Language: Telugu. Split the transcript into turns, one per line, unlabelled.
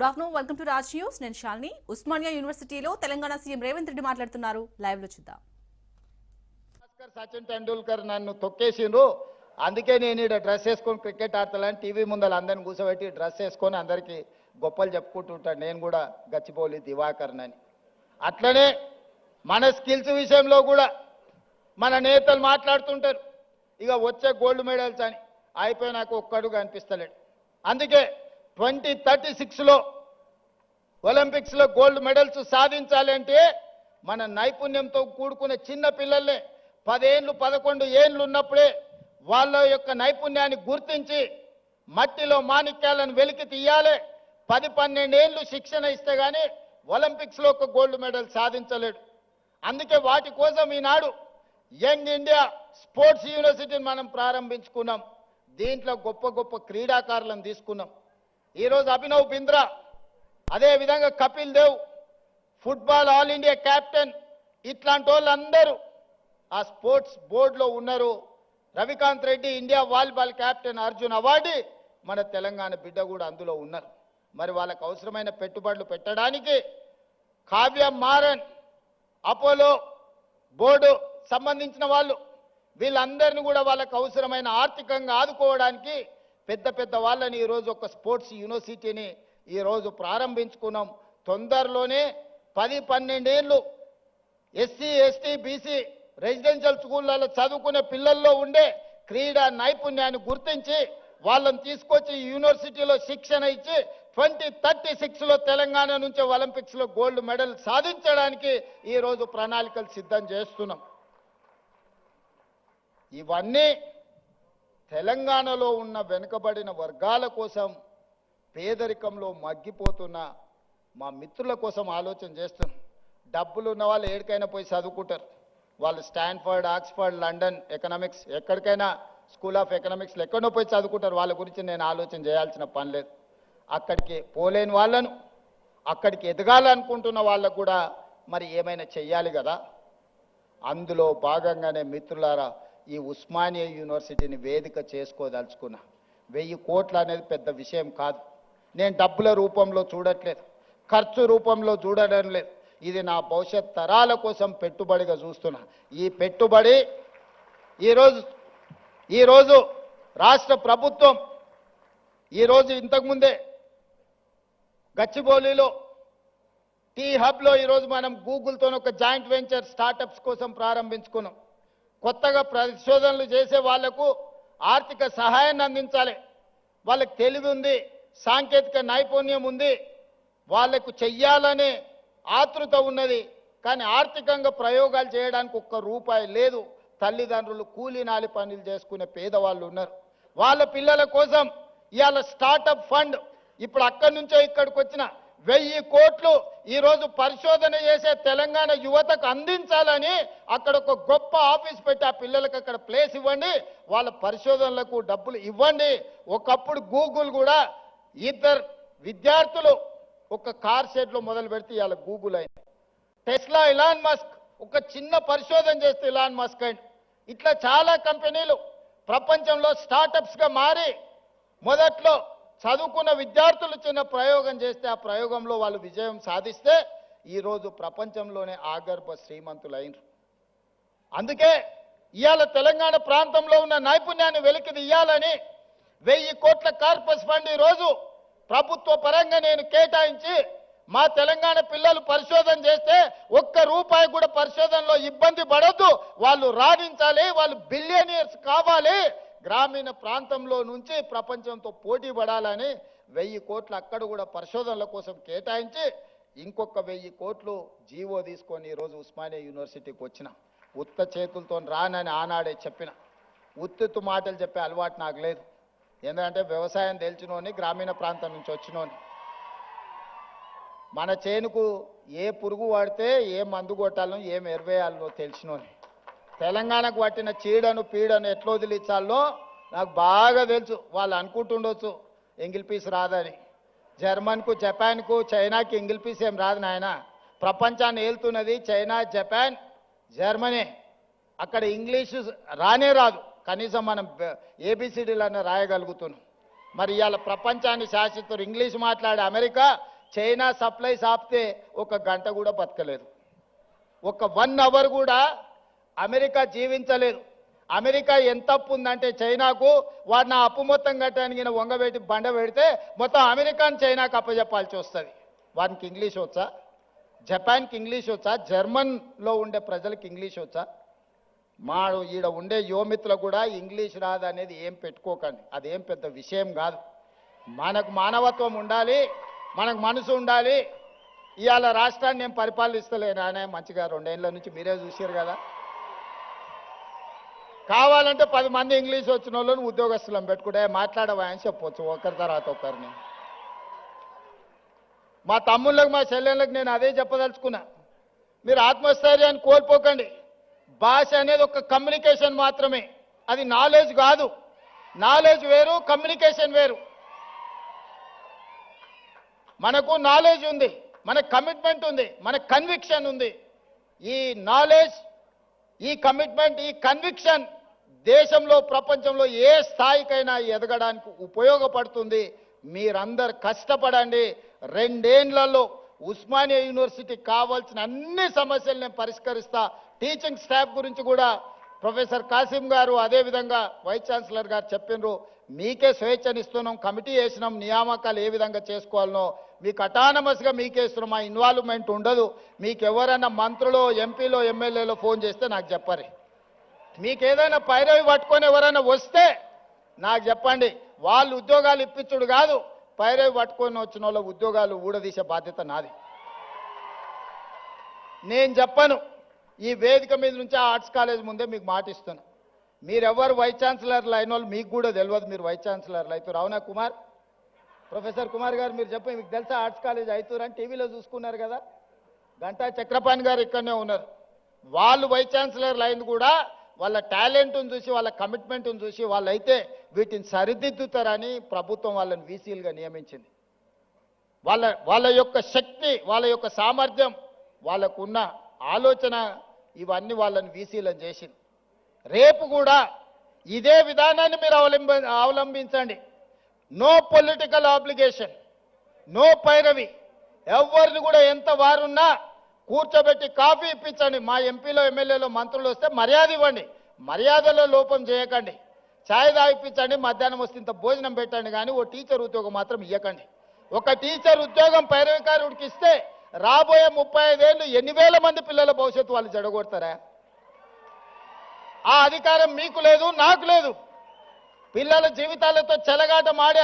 Good afternoon, welcome to Raj news. నేను శాలిని. ఉస్మానియా యూనివర్సిటీలో తెలంగాణ సీఎం రేవంత్ రెడ్డి మాట్లాడుతున్నారు. లైవ్ లో చూద్దాం.
సచిన్ టెండూల్కర్ నన్ను తొక్కేసిండ్రు, అందుకే నేను ఇక్కడ డ్రెస్ వేసుకొని క్రికెట్ ఆడతానని టీవీ ముందర అందరిని కూర్చోబెట్టి డ్రెస్ వేసుకొని అందరికీ గొప్పలు చెప్పుకుంటుంటాను. నేను కూడా గచ్చిబౌలి దివాకర్ని అని. అట్లనే మన స్కిల్స్ విషయంలో కూడా మన నేతలు మాట్లాడుతుంటారు, ఇక వచ్చే గోల్డ్ మెడల్స్ అని. అయిపోయినాక ఒక్కడు కనిపిస్తలేడు. అందుకే 2036లో ఒలింపిక్స్లో గోల్డ్ మెడల్స్ సాధించాలి అంటే మన నైపుణ్యంతో కూడుకునే చిన్న పిల్లల్ని 10 ఏళ్ళు 11 ఏళ్ళు ఉన్నప్పుడే వాళ్ళ యొక్క నైపుణ్యాన్ని గుర్తించి మట్టిలో మాణిక్యాలను వెలికి తీయాలి. 10-12 ఏళ్ళు శిక్షణ ఇస్తే కానీ ఒలింపిక్స్లో ఒక గోల్డ్ మెడల్ సాధించలేడు. అందుకే వాటి కోసం ఈనాడు యంగ్ ఇండియా స్పోర్ట్స్ యూనివర్సిటీని మనం ప్రారంభించుకున్నాం. దీంట్లో గొప్ప గొప్ప క్రీడాకారులను తీసుకున్నాం. ఈరోజు అభినవ్ బింద్రా, అదేవిధంగా Kapil Dev, football all India captain, ఇట్లాంటి వాళ్ళందరూ ఆ స్పోర్ట్స్ బోర్డులో ఉన్నారు. Ravikanth Reddy India volleyball captain, Arjun award, మన తెలంగాణ బిడ్డ కూడా అందులో ఉన్నారు. మరి వాళ్ళకు అవసరమైన పెట్టుబడులు పెట్టడానికి కావ్య మారన్, అపోలో బోర్డు సంబంధించిన వాళ్ళు, వీళ్ళందరినీ కూడా వాళ్ళకు అవసరమైన ఆర్థికంగా ఆదుకోవడానికి పెద్ద పెద్ద వాళ్ళని ఈరోజు ఒక స్పోర్ట్స్ యూనివర్సిటీని ఈరోజు ప్రారంభించుకున్నాం. తొందరలోనే 10-12 ఏళ్ళు ఎస్సీ ఎస్టీ బీసీ రెసిడెన్షియల్ స్కూళ్ళలో చదువుకునే పిల్లల్లో ఉండే క్రీడా నైపుణ్యాన్ని గుర్తించి వాళ్ళని తీసుకొచ్చి యూనివర్సిటీలో శిక్షణ ఇచ్చి 2036లో తెలంగాణ నుంచి ఒలింపిక్స్లో గోల్డ్ మెడల్ సాధించడానికి ఈరోజు ప్రణాళికలు సిద్ధం చేస్తున్నాం. ఇవన్నీ తెలంగాణలో ఉన్న వెనుకబడిన వర్గాల కోసం, పేదరికంలో మగ్గిపోతున్న మా మిత్రుల కోసం ఆలోచన చేస్తున్నాం. డబ్బులు ఉన్న వాళ్ళు ఎక్కడికైనా పోయి చదువుకుంటారు. వాళ్ళు స్టాన్ఫర్డ్, ఆక్స్ఫర్డ్, లండన్ ఎకనామిక్స్, ఎక్కడికైనా స్కూల్ ఆఫ్ ఎకనామిక్స్లో ఎక్కడో పోయి చదువుకుంటారు. వాళ్ళ గురించి నేను ఆలోచన చేయాల్సిన పని లేదు. అక్కడికి పోలేని వాళ్ళను, అక్కడికి ఎదగాలనుకుంటున్న వాళ్ళకు కూడా మరి ఏమైనా చెయ్యాలి కదా. అందులో భాగంగానే మిత్రులారా ఈ ఉస్మానియా యూనివర్సిటీని వేదిక చేసుకోదలుచుకున్నా. 1000 కోట్లు అనేది పెద్ద విషయం కాదు. నేను డబ్బుల రూపంలో చూడట్లేదు, ఖర్చు రూపంలో చూడడం లేదు. ఇది నా భవిష్యత్ తరాల కోసం పెట్టుబడిగా చూస్తున్నా. ఈ పెట్టుబడి ఈరోజు రాష్ట్ర ప్రభుత్వం ఈరోజు ఇంతకుముందే గచ్చిబౌలిలో టీ హబ్లో ఈరోజు మనం గూగుల్తో ఒక జాయింట్ వెంచర్ స్టార్టప్స్ కోసం ప్రారంభించుకున్నాం. కొత్తగా పరిశోధనలు చేసే వాళ్లకు ఆర్థిక సహాయాన్ని అందించాలి. వాళ్ళకి తెలివి ఉంది, సాంకేతిక నైపుణ్యం ఉంది, వాళ్లకు చెయ్యాలనే ఆతృత ఉన్నది. కానీ ఆర్థికంగా ప్రయోగాలు చేయడానికి ఒక్క రూపాయి లేదు. తల్లిదండ్రులు కూలీ నాలి పనులు చేసుకునే పేదవాళ్ళు ఉన్నారు. వాళ్ళ పిల్లల కోసం ఇవాళ స్టార్టప్ ఫండ్, ఇప్పుడు అక్కడి నుంచో ఇక్కడికి వచ్చిన 1000 కోట్లు ఈరోజు పరిశోధన చేసే తెలంగాణ యువతకు అందించాలని అక్కడ ఒక గొప్ప ఆఫీస్ పెట్టి ఆ పిల్లలకు అక్కడ ప్లేస్ ఇవ్వండి, వాళ్ళ పరిశోధనలకు డబ్బులు ఇవ్వండి. ఒకప్పుడు గూగుల్ కూడా 2 విద్యార్థులు ఒక కార్ షెడ్లో మొదలు పెడితే ఇవాళ గూగుల్ అయింది. టెస్లా, ఇలాన్ మస్క్ ఒక చిన్న పరిశోధన చేస్తే ఇలాన్ మస్క్ అయింది. ఇట్లా చాలా కంపెనీలు ప్రపంచంలో స్టార్టప్స్గా మారి మొదట్లో చదువుకున్న విద్యార్థులు చిన్న ప్రయోగం చేస్తే ఆ ప్రయోగంలో వాళ్ళు విజయం సాధిస్తే ఈరోజు ప్రపంచంలోనే ఆగర్భ శ్రీమంతులైనరు. అందుకే ఇవాళ తెలంగాణ ప్రాంతంలో ఉన్న నైపుణ్యాన్ని వెలికి తీయాలని 1000 కోట్ల కార్పస్ ఫండ్ ఈరోజు ప్రభుత్వ పరంగా నేను కేటాయించి మా తెలంగాణ పిల్లలు పరిశోధన చేస్తే ఒక్క రూపాయి కూడా పరిశోధనలో ఇబ్బంది పడద్దు, వాళ్ళు రాణించాలి, వాళ్ళు బిలియనియర్స్ కావాలి, గ్రామీణ ప్రాంతంలో నుంచి ప్రపంచంతో పోటీ పడాలని 1000 కోట్లు అక్కడ కూడా పరిశోధనల కోసం కేటాయించి ఇంకొక 1000 కోట్లు జీవో తీసుకొని ఈరోజు ఉస్మానియా యూనివర్సిటీకి వచ్చిన. ఉత్త చేతులతో రానని ఆనాడే చెప్పిన. ఉత్తు మాటలు చెప్పే అలవాటు నాకు లేదు. ఎందుకంటే వ్యవసాయం తెలిసినోని, గ్రామీణ ప్రాంతం నుంచి వచ్చినోని. మన చేనుకు ఏ పురుగు వాడితే ఏ మందు కొట్టాలనో ఏం ఎరువేయాలనో తెలిసినోని. తెలంగాణకు పట్టిన చీడను పీడను ఎట్లా వదిలించాలో నాకు బాగా తెలుసు. వాళ్ళు అనుకుంటుండొచ్చు ఎంగిల్ పీస్ రాదని. జర్మన్కు, జపాన్కు, చైనాకి ఎంగిల్ పీస్ ఏం రాదు నాయన. ప్రపంచాన్ని ఏలుతున్నది చైనా, జపాన్, జర్మనీ. అక్కడ ఇంగ్లీషు రానే రాదు, కనీసం మనం ఏబిసిడీలన్నా రాయగలుగుతున్నాం. మరి ఇవాళ ప్రపంచాన్ని శాసిస్తున్నారు. ఇంగ్లీష్ మాట్లాడే అమెరికా చైనా సప్లైస్ ఆపితే ఒక గంట కూడా బతకలేదు, ఒక 1 అవర్ కూడా అమెరికా జీవించలేదు. అమెరికా ఎంత అప్పు ఉందంటే చైనాకు, వాడిని ఆ అప్పు మొత్తం కట్టడానికి వంగబెట్టి బండ పెడితే మొత్తం అమెరికాని చైనాకు అప్పచెప్పాల్సి వస్తుంది. వానికి ఇంగ్లీష్ వచ్చా? జపాన్కి ఇంగ్లీష్ వచ్చా? జర్మన్లో ఉండే ప్రజలకు ఇంగ్లీష్ వచ్చా? మా ఈడ ఉండే యువమిత్రులకు కూడా ఇంగ్లీష్ రాదు అనేది ఏం పెట్టుకోకండి, అదేం పెద్ద విషయం కాదు. మనకు మానవత్వం ఉండాలి, మనకు మనసు ఉండాలి. ఇవాళ రాష్ట్రాన్ని నేను పరిపాలిస్తలేను, ఆయన మంచిగా 2 ఏళ్ళ నుంచి మీరే చూసారు కదా. కావాలంటే 10 మంది ఇంగ్లీష్ వచ్చిన వాళ్ళని ఉద్యోగస్తులను పెట్టుకుంటే మాట్లాడవా అని చెప్పొచ్చు ఒకరి తర్వాత ఒకరిని. మా తమ్ముళ్ళకి మా చెల్లెళ్ళకి నేను అదే చెప్పదలుచుకున్నా, మీరు ఆత్మస్థైర్యాన్ని కోల్పోకండి. భాష అనేది ఒక కమ్యూనికేషన్ మాత్రమే, అది నాలెడ్జ్ కాదు. నాలెడ్జ్ వేరు, కమ్యూనికేషన్ వేరు. మనకు నాలెడ్జ్ ఉంది, మనకు కమిట్మెంట్ ఉంది, మనకు కన్విక్షన్ ఉంది. ఈ నాలెడ్జ్, ఈ కమిట్మెంట్, ఈ కన్విక్షన్ దేశంలో ప్రపంచంలో ఏ స్థాయికైనా ఎదగడానికి ఉపయోగపడుతుంది. మీరందరు కష్టపడండి. 2 ఏళ్లలో ఉస్మానియా యూనివర్సిటీకి కావాల్సిన అన్ని సమస్యలు నేను పరిష్కరిస్తా. టీచింగ్ స్టాఫ్ గురించి కూడా ప్రొఫెసర్ కాసిం గారు, అదేవిధంగా వైస్ ఛాన్సలర్ గారు చెప్పినారు. మీకే స్వేచ్ఛనిస్తున్నాం, కమిటీ వేసినాం, నియామకాలు ఏ విధంగా చేసుకోవాలనో మీకు అటానమస్గా మీకే ఇస్తున్నాం. మా ఇన్వాల్వ్మెంట్ ఉండదు. మీకు ఎవరైనా మంత్రులు, ఎంపీలో, ఎమ్మెల్యేలో ఫోన్ చేస్తే నాకు చెప్పరు. మీకు ఏదైనా పైరవి పట్టుకొని ఎవరైనా వస్తే నాకు చెప్పండి. వాళ్ళు ఉద్యోగాలు ఇప్పించుడు కాదు, పైరవి పట్టుకొని వచ్చిన వాళ్ళ ఉద్యోగాలు ఊడదీసే బాధ్యత నాది. నేను చెప్పను, ఈ వేదిక మీద నుంచి ఆర్ట్స్ కాలేజ్ ముందే మీకు మాటిస్తాను. మీరెవరు వైస్ ఛాన్సలర్లు అయిన వాళ్ళు మీకు కూడా తెలియదు, మీరు వైస్ ఛాన్సలర్లు అవుతారు. అవునా కుమార్, ప్రొఫెసర్ కుమార్ గారు మీరు చెప్పండి, మీకు తెలుసా ఆర్ట్స్ కాలేజ్ అవుతారు అని టీవీలో చూసుకున్నారు కదా. గంటా చక్రపాణి గారు ఇక్కడనే ఉన్నారు. వాళ్ళు వైస్ ఛాన్సలర్లు అయింది కూడా వాళ్ళ టాలెంట్ను చూసి, వాళ్ళ కమిట్మెంట్ను చూసి వాళ్ళైతే వీటిని సరిదిద్దుతారని ప్రభుత్వం వాళ్ళని వీసీలుగా నియమించింది. వాళ్ళ యొక్క శక్తి, వాళ్ళ యొక్క సామర్థ్యం, వాళ్ళకున్న ఆలోచన ఇవన్నీ వాళ్ళని వీసీలను చేసింది. రేపు కూడా ఇదే విధానాన్ని మీరు అవలంబించండి. నో పొలిటికల్ ఆబ్లిగేషన్, నో పైరవి. ఎవరిని కూడా ఎంత వారున్నా కూర్చోబెట్టి కాఫీ ఇప్పించండి. మా ఎంపీలో, ఎమ్మెల్యేలో, మంత్రులు వస్తే మర్యాద ఇవ్వండి, మర్యాదలో లోపం చేయకండి. ఛాయ్ తాగిపించండి, మధ్యాహ్నం వస్తే ఇంత భోజనం పెట్టండి, కానీ ఓ టీచర్ ఉద్యోగం మాత్రం ఇవ్వకండి. ఒక టీచర్ ఉద్యోగం పైరవికారుడికి ఇస్తే రాబోయే 35 ఏళ్ళు 8,000 మంది పిల్లల భవిష్యత్తు వాళ్ళు జడగొడతారా? ఆ అధికారం మీకు లేదు, నాకు లేదు. పిల్లల జీవితాలతో చెలగాట మాడే